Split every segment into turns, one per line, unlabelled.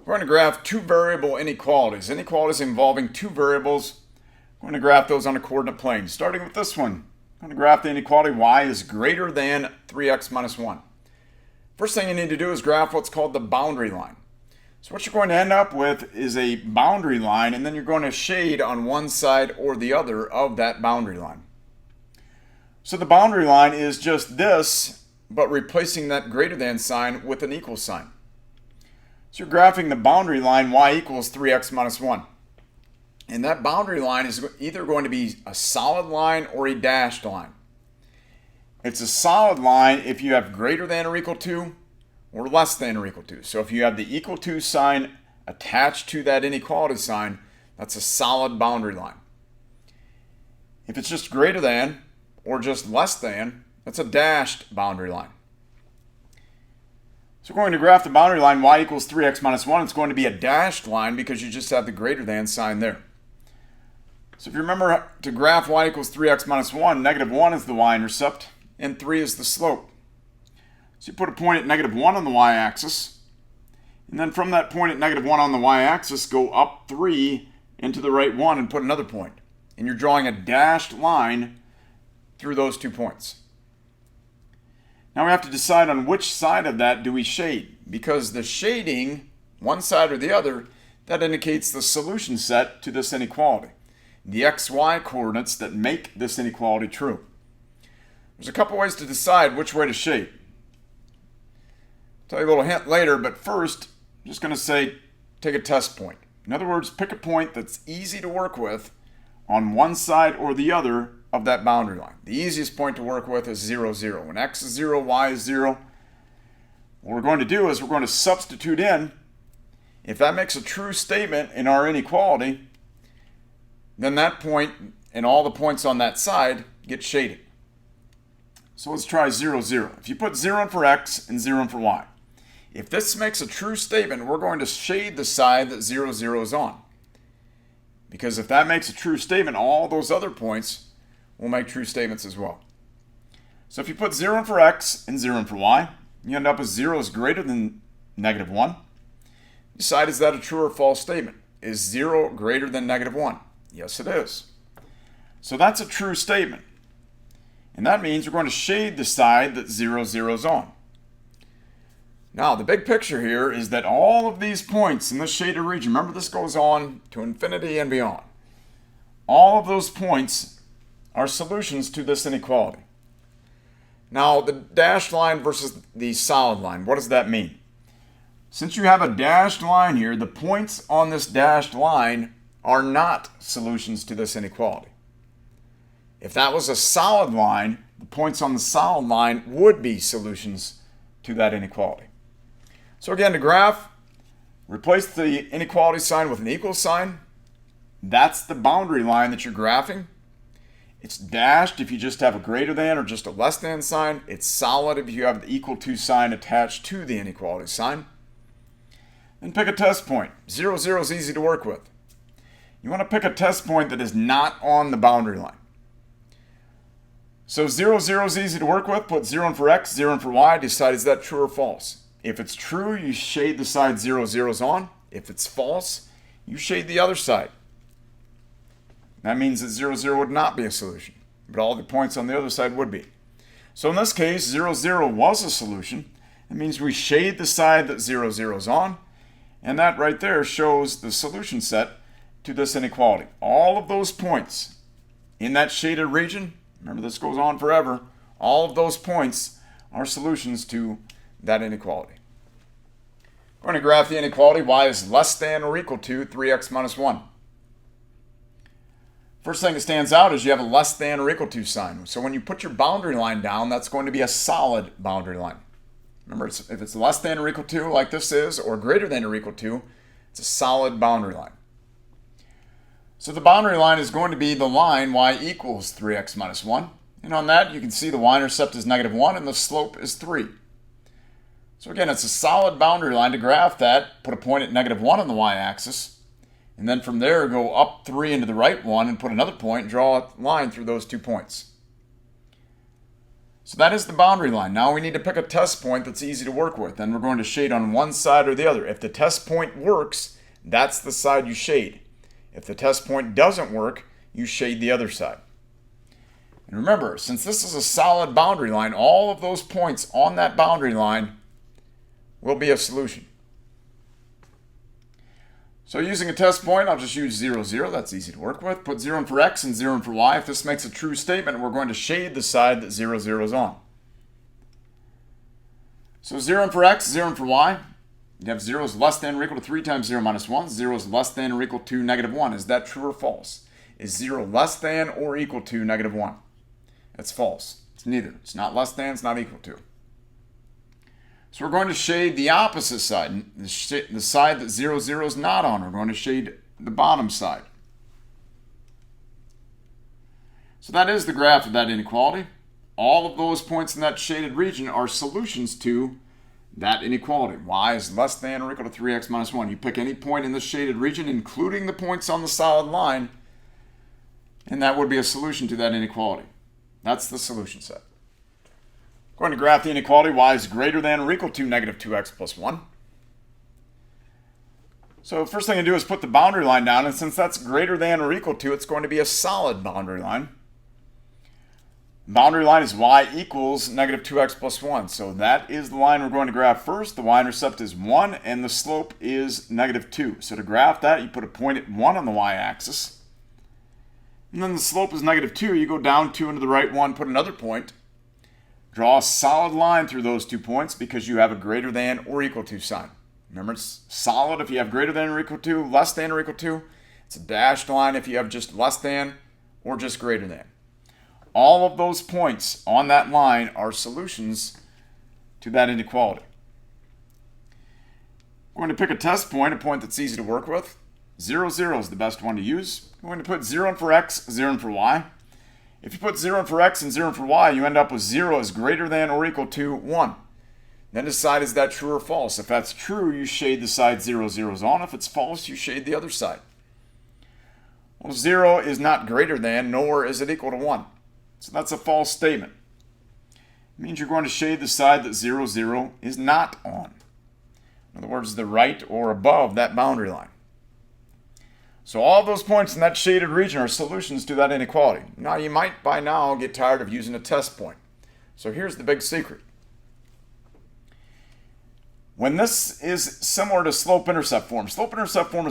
We're going to graph two variable inequalities. Inequalities involving two variables. We're going to graph those on a coordinate plane. Starting with this one, I'm going to graph the inequality y is greater than 3x minus 1. First thing you need to do is graph what's called the boundary line. So what you're going to end up with is a boundary line, and then you're going to shade on one side or the other of that boundary line. So the boundary line is just this, but replacing that greater than sign with an equal sign. So you're graphing the boundary line y equals 3x minus 1. And that boundary line is either going to be a solid line or a dashed line. It's a solid line if you have greater than or equal to or less than or equal to. So if you have the equal to sign attached to that inequality sign, that's a solid boundary line. If it's just greater than or just less than, that's a dashed boundary line. So we're going to graph the boundary line y equals 3x minus 1. It's going to be a dashed line because you just have the greater than sign there. So if you remember to graph y equals 3x minus 1, negative 1 is the y-intercept and 3 is the slope. So you put a point at negative 1 on the y-axis, and then from that point at negative 1 on the y-axis, go up 3 into the right 1 and put another point. And you're drawing a dashed line through those 2 points. Now we have to decide on which side of that do we shade, because the shading, one side or the other, that indicates the solution set to this inequality, the xy coordinates that make this inequality true. There's a couple ways to decide which way to shade. I'll tell you a little hint later, but first, I'm just going to say take a test point. In other words, pick a point that's easy to work with on one side or the other of that boundary line. The easiest point to work with is 0, 0. When x is 0, y is 0. What we're going to do is we're going to substitute in, if that makes a true statement in our inequality, then that point and all the points on that side get shaded. So let's try 0, 0. If you put 0 in for x and 0 in for y, if this makes a true statement, we're going to shade the side that 0, 0 is on. Because if that makes a true statement, all those other points will make true statements as well. So if you put 0 in for x and 0 in for y, you end up with 0 is greater than negative 1. Decide, is that a true or false statement? Is 0 greater than negative 1? Yes, it is. So that's a true statement. And that means we're going to shade the side that 0, 0 is on. Now, the big picture here is that all of these points in this shaded region, remember this goes on to infinity and beyond. All of those points are solutions to this inequality. Now, the dashed line versus the solid line, what does that mean? Since you have a dashed line here, the points on this dashed line are not solutions to this inequality. If that was a solid line, the points on the solid line would be solutions to that inequality. So again, to graph, replace the inequality sign with an equal sign. That's the boundary line that you're graphing. It's dashed if you just have a greater than or just a less than sign. It's solid if you have the equal to sign attached to the inequality sign. Then pick a test point. 0, 0 is easy to work with. You want to pick a test point that is not on the boundary line. So 0, 0 is easy to work with. Put 0 in for x, 0 in for y. Decide, is that true or false? If it's true, you shade the side 0, 0 is on. If it's false, you shade the other side. That means that 0, 0 would not be a solution, but all the points on the other side would be. So in this case, 0, 0 was a solution. It means we shade the side that 0, 0 is on, and that right there shows the solution set to this inequality. All of those points in that shaded region, remember this goes on forever, all of those points are solutions to that inequality. We're going to graph the inequality y is less than or equal to 3x minus 1. First thing that stands out is you have a less than or equal to sign. So when you put your boundary line down, that's going to be a solid boundary line. Remember, if it's less than or equal to, like this is, or greater than or equal to, it's a solid boundary line. So the boundary line is going to be the line y equals 3x minus 1. And on that, you can see the y-intercept is negative 1 and the slope is 3. So again, it's a solid boundary line. To graph that, put a point at negative 1 on the y-axis. And then from there, go up 3 into the right 1 and put another point and draw a line through those 2 points. So that is the boundary line. Now we need to pick a test point that's easy to work with, and we're going to shade on one side or the other. If the test point works, that's the side you shade. If the test point doesn't work, you shade the other side. And remember, since this is a solid boundary line, all of those points on that boundary line will be a solution. So using a test point, I'll just use 0, 0. That's easy to work with. Put 0 in for x and 0 in for y. If this makes a true statement, we're going to shade the side that 0, 0 is on. So 0 in for x, 0 in for y. You have 0 is less than or equal to 3 times 0 minus 1. 0 is less than or equal to negative 1. Is that true or false? Is 0 less than or equal to negative 1? That's false. It's neither. It's not less than, it's not equal to. So we're going to shade the opposite side, the side that 0, 0 is not on. We're going to shade the bottom side. So that is the graph of that inequality. All of those points in that shaded region are solutions to that inequality. Y is less than or equal to 3x minus 1. You pick any point in the shaded region, including the points on the solid line, and that would be a solution to that inequality. That's the solution set. Going to graph the inequality. Y is greater than or equal to negative 2x plus 1. So first thing to do is put the boundary line down, and since that's greater than or equal to, it's going to be a solid boundary line. Boundary line is y equals negative 2x plus 1. So that is the line we're going to graph first. The y-intercept is 1, and the slope is negative 2. So to graph that, you put a point at 1 on the y-axis. And then the slope is negative 2. You go down 2 into the right 1, put another point. Draw a solid line through those 2 points because you have a greater than or equal to sign. Remember, it's solid if you have greater than or equal to, less than or equal to. It's a dashed line if you have just less than or just greater than. All of those points on that line are solutions to that inequality. I'm going to pick a test point, a point that's easy to work with. 0, 0 is the best one to use. I'm going to put 0 in for x, 0 in for y. If you put 0 in for x and 0 in for y, you end up with 0 is greater than or equal to 1. Then decide is that true or false. If that's true, you shade the side 0, 0 is on. If it's false, you shade the other side. Well, 0 is not greater than, nor is it equal to 1. So that's a false statement. It means you're going to shade the side that 0, 0 is not on. In other words, the right or above that boundary line. So all those points in that shaded region are solutions to that inequality. Now you might by now get tired of using a test point. So here's the big secret. When this is similar to slope-intercept form is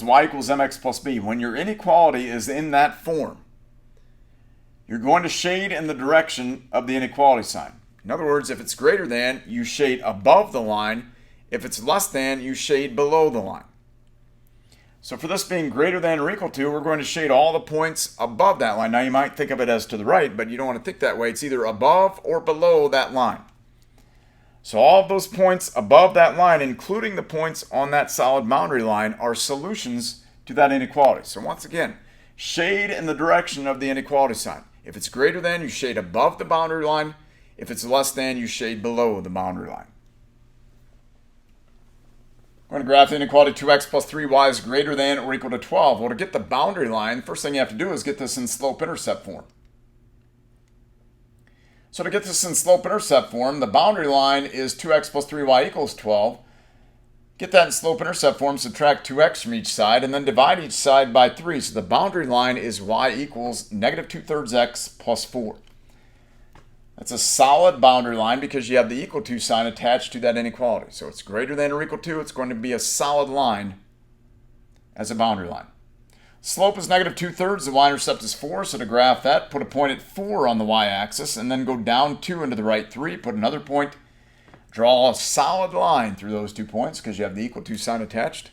y equals mx plus b. When your inequality is in that form, you're going to shade in the direction of the inequality sign. In other words, if it's greater than, you shade above the line. If it's less than, you shade below the line. So for this being greater than or equal to, we're going to shade all the points above that line. Now you might think of it as to the right, but you don't want to think that way. It's either above or below that line. So all of those points above that line, including the points on that solid boundary line, are solutions to that inequality. So once again, shade in the direction of the inequality sign. If it's greater than, you shade above the boundary line. If it's less than, you shade below the boundary line. We're going to graph the inequality 2x plus 3y is greater than or equal to 12. Well, to get the boundary line, first thing you have to do is get this in slope-intercept form. So to get this in slope-intercept form, the boundary line is 2x plus 3y equals 12. Get that in slope-intercept form, subtract 2x from each side, and then divide each side by 3. So the boundary line is y equals negative 2/3 x plus 4. That's a solid boundary line because you have the equal to sign attached to that inequality. So it's greater than or equal to, it's going to be a solid line as a boundary line. Slope is negative 2/3, the y-intercept is 4, so to graph that, put a point at 4 on the y-axis, and then go down 2 into the right 3, put another point, draw a solid line through those 2 points because you have the equal to sign attached.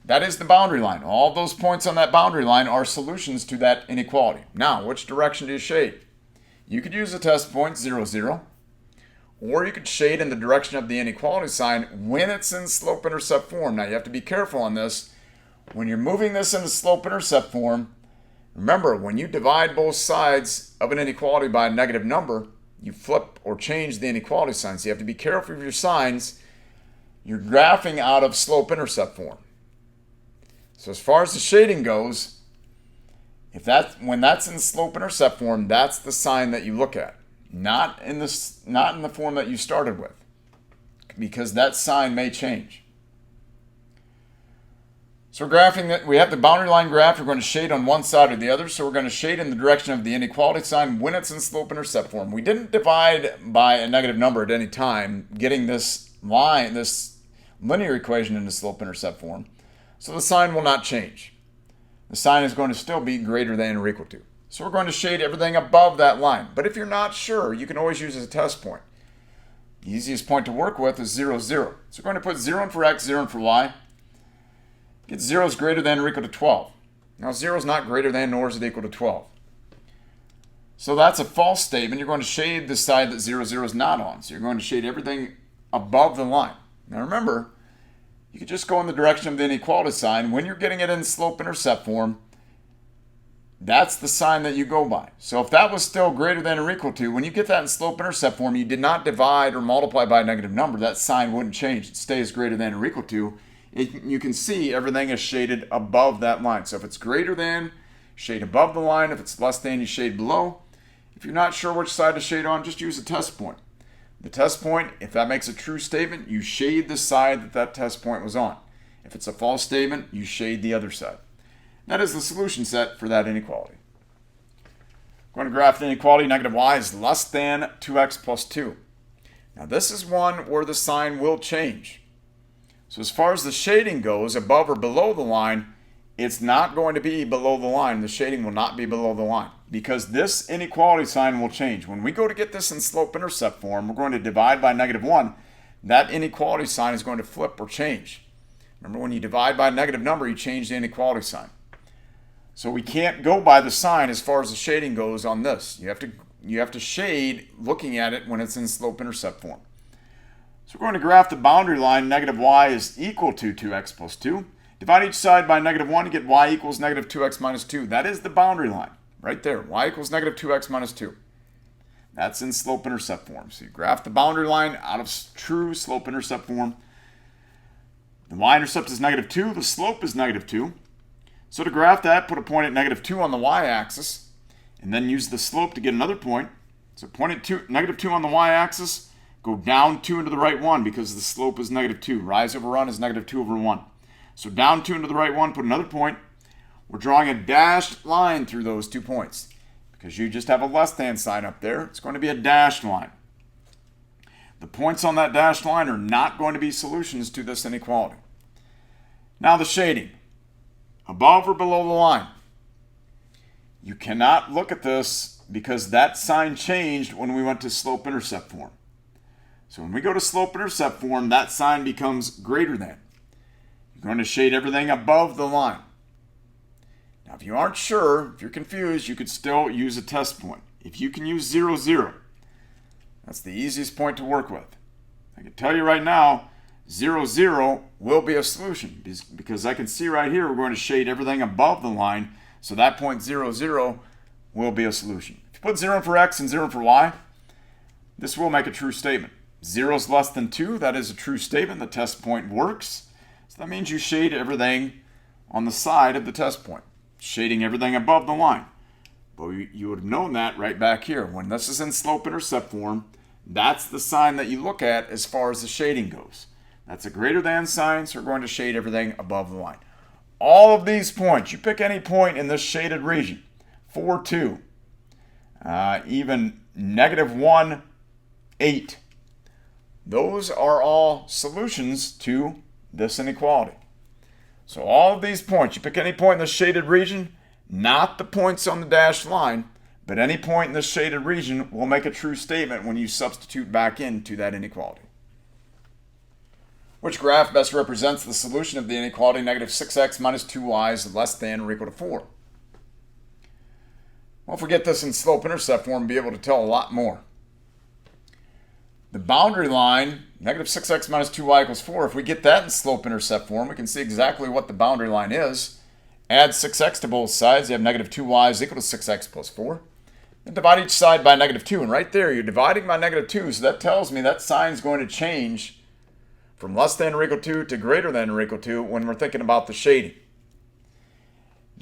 That is the boundary line. All those points on that boundary line are solutions to that inequality. Now, which direction do you shade? You could use a test point 0, 0, or you could shade in the direction of the inequality sign when it's in slope-intercept form. Now you have to be careful on this. When you're moving this into slope-intercept form, remember when you divide both sides of an inequality by a negative number, you flip or change the inequality sign. So you have to be careful of your signs. You're graphing out of slope-intercept form. So as far as the shading goes, when that's in slope-intercept form, that's the sign that you look at. not in the form that you started with, because that sign may change. So we're graphing that. We have the boundary line graph. We're going to shade on one side or the other. So we're going to shade in the direction of the inequality sign when it's in slope-intercept form. We didn't divide by a negative number at any time, getting this linear equation into slope-intercept form. So the sign will not change. The sign is going to still be greater than or equal to. So we're going to shade everything above that line. But if you're not sure, you can always use it as a test point. The easiest point to work with is 0, 0. So we're going to put 0 in for x, 0 in for y. Get 0 is greater than or equal to 12. Now 0 is not greater than nor is it equal to 12. So that's a false statement. You're going to shade the side that 0, 0 is not on. So you're going to shade everything above the line. Now remember, you could just go in the direction of the inequality sign. When you're getting it in slope-intercept form, that's the sign that you go by. So if that was still greater than or equal to, when you get that in slope-intercept form, you did not divide or multiply by a negative number, that sign wouldn't change. It stays greater than or equal to. You can see everything is shaded above that line. So if it's greater than, shade above the line. If it's less than, you shade below. If you're not sure which side to shade on, just use a test point. The test point, if that makes a true statement, you shade the side that test point was on. If it's a false statement, you shade the other side. That is the solution set for that inequality. Going to graph the inequality, negative y is less than 2x plus 2. Now this is one where the sign will change. So as far as the shading goes, above or below the line, it's not going to be below the line. The shading will not be below the line because this inequality sign will change. When we go to get this in slope-intercept form, we're going to divide by negative 1. That inequality sign is going to flip or change. Remember, when you divide by a negative number, you change the inequality sign. So we can't go by the sign as far as the shading goes on this. You have to shade looking at it when it's in slope-intercept form. So we're going to graph the boundary line, negative y is equal to 2x plus 2. Divide each side by negative 1 to get y equals negative 2x minus 2. That is the boundary line right there. Y equals negative 2x minus 2. That's in slope-intercept form. So you graph the boundary line out of true slope-intercept form. The y-intercept is negative 2. The slope is negative 2. So to graph that, put a point at negative 2 on the y-axis, and then use the slope to get another point. So point at negative 2 on the y-axis, go down 2 into the right 1 because the slope is negative 2. Rise over run is negative 2 over 1. So down 2 into the right 1, put another point. We're drawing a dashed line through those 2 points. Because you just have a less than sign up there, it's going to be a dashed line. The points on that dashed line are not going to be solutions to this inequality. Now the shading. Above or below the line. You cannot look at this because that sign changed when we went to slope-intercept form. So when we go to slope-intercept form, that sign becomes greater than. You're going to shade everything above the line. Now, if you aren't sure, if you're confused, you could still use a test point. If you can use 0, 0, that's the easiest point to work with. I can tell you right now, 0, 0 will be a solution because I can see right here we're going to shade everything above the line, so that point 0, 0 will be a solution. If you put 0 for x and 0 for y, this will make a true statement. 0 is less than 2, that is a true statement. The test point works. So that means you shade everything on the side of the test point, shading everything above the line. But you would have known that right back here. When this is in slope-intercept form, that's the sign that you look at as far as the shading goes. That's a greater than sign, so we're going to shade everything above the line. All of these points, you pick any point in this shaded region, 4, 2, even negative 1, 8. Those are all solutions to this inequality. So all of these points, you pick any point in the shaded region, not the points on the dashed line, but any point in the shaded region will make a true statement when you substitute back into that inequality. Which graph best represents the solution of the inequality negative 6x minus 2y is less than or equal to 4? Well, if we get this in slope-intercept form, we'll be able to tell a lot more. The boundary line, negative 6x minus 2y equals 4, if we get that in slope-intercept form, we can see exactly what the boundary line is. Add 6x to both sides, you have negative 2y is equal to 6x plus 4. And divide each side by negative 2, and right there you're dividing by negative 2, so that tells me that sign is going to change from less than or equal to greater than or equal to when we're thinking about the shading.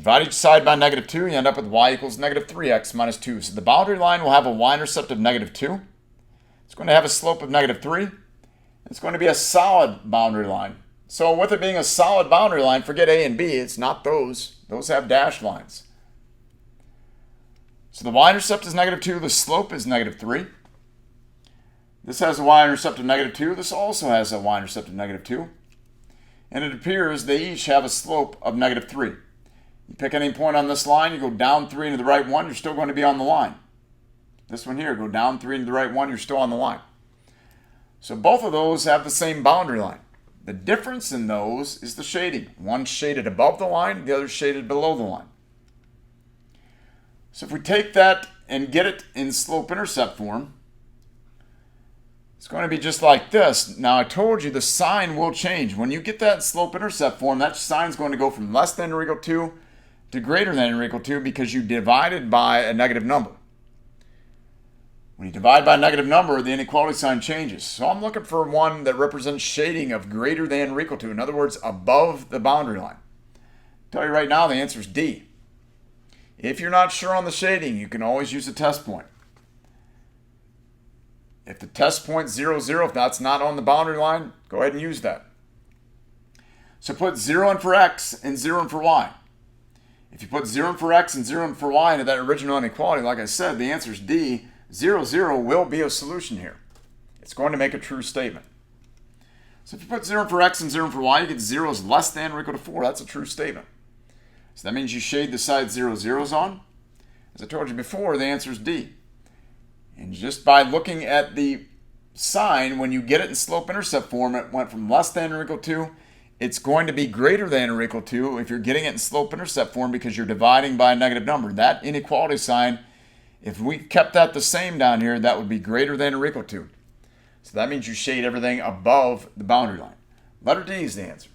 Divide each side by negative 2, you end up with y equals negative 3x minus 2. So the boundary line will have a y-intercept of negative 2. It's going to have a slope of negative 3. It's going to be a solid boundary line. So with it being a solid boundary line, forget A and B, it's not those. Those have dashed lines. So the y-intercept is negative 2, the slope is negative 3. This has a y-intercept of negative 2. This also has a y-intercept of negative 2. And it appears they each have a slope of negative 3. You pick any point on this line, you go down 3 into the right one, you're still going to be on the line. This one here, go down 3 into the right one, you're still on the line. So both of those have the same boundary line. The difference in those is the shading. One shaded above the line, the other shaded below the line. So if we take that and get it in slope-intercept form, it's going to be just like this. Now I told you the sign will change. When you get that slope-intercept form, that sign is going to go from less than or equal to greater than or equal to because you divided by a negative number. When you divide by a negative number, the inequality sign changes. So I'm looking for one that represents shading of greater than or equal to. In other words, above the boundary line. I'll tell you right now, the answer is D. If you're not sure on the shading, you can always use a test point. If the test point 0, 0, if that's not on the boundary line, go ahead and use that. So put 0 in for x and 0 in for y. If you put 0 in for x and 0 in for y into that original inequality, like I said, the answer is D. 0, 0 will be a solution here. It's going to make a true statement. So if you put 0 in for x and 0 in for y, you get 0 is less than or equal to 4. That's a true statement. So that means you shade the side 0, 0's on. As I told you before, the answer is D. And just by looking at the sign, when you get it in slope-intercept form, it went from less than or equal to. It's going to be greater than or equal to if you're getting it in slope-intercept form because you're dividing by a negative number. That inequality sign, if we kept that the same down here, that would be greater than or equal to. So that means you shade everything above the boundary line. Letter D is the answer.